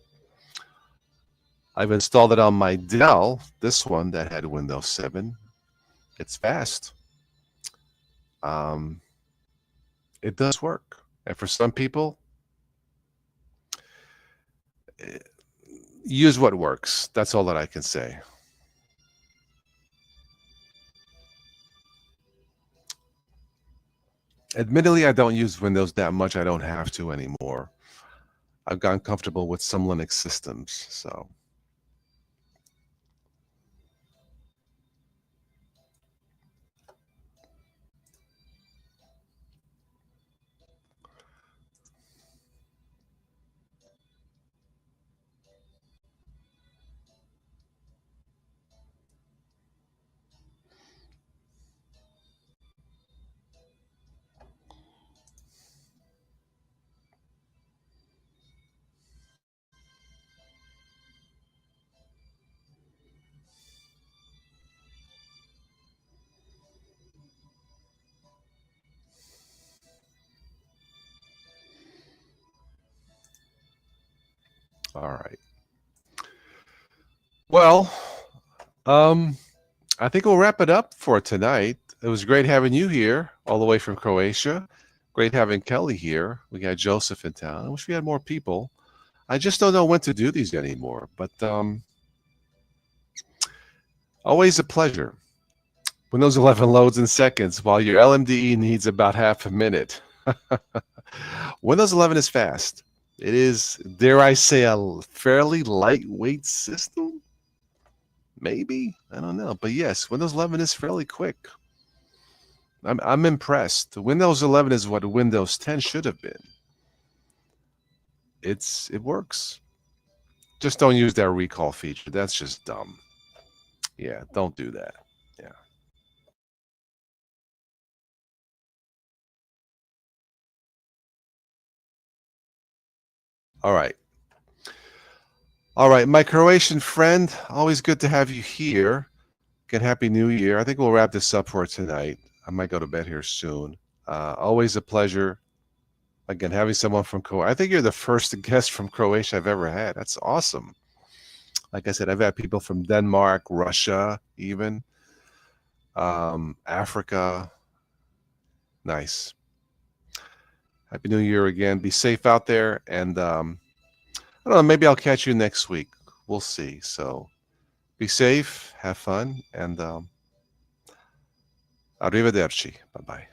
I've installed it on my Dell, this one that had Windows 7. It's fast. It does work. And for some people, use what works. That's all that I can say. Admittedly, I don't use Windows that much. I don't have to anymore. I've gotten comfortable with some Linux systems, so. All right. Well, I think we'll wrap it up for tonight. It was great having you here, all the way from Croatia. Great having Kelly here. We got Joseph in town. I wish we had more people. I just don't know when to do these anymore, but always a pleasure. Windows 11 loads in seconds, while your LMDE needs about half a minute. Windows 11 is fast. It is, dare I say, a fairly lightweight system? Maybe, I don't know. But yes, Windows 11 is fairly quick. I'm impressed. Windows 11 is what Windows 10 should have been. It works. Just don't use that recall feature. That's just dumb. Yeah, don't do that. Yeah. All right. All right, my Croatian friend, always good to have you here. Again, Happy New Year. I think we'll wrap this up for tonight. I might go to bed here soon. Always a pleasure. Again, having someone from Croatia. I think you're the first guest from Croatia I've ever had. That's awesome. Like I said, I've had people from Denmark, Russia, even Africa. Nice. Happy New Year again. Be safe out there. And I don't know, maybe I'll catch you next week. We'll see. So be safe, have fun, and arrivederci. Bye-bye.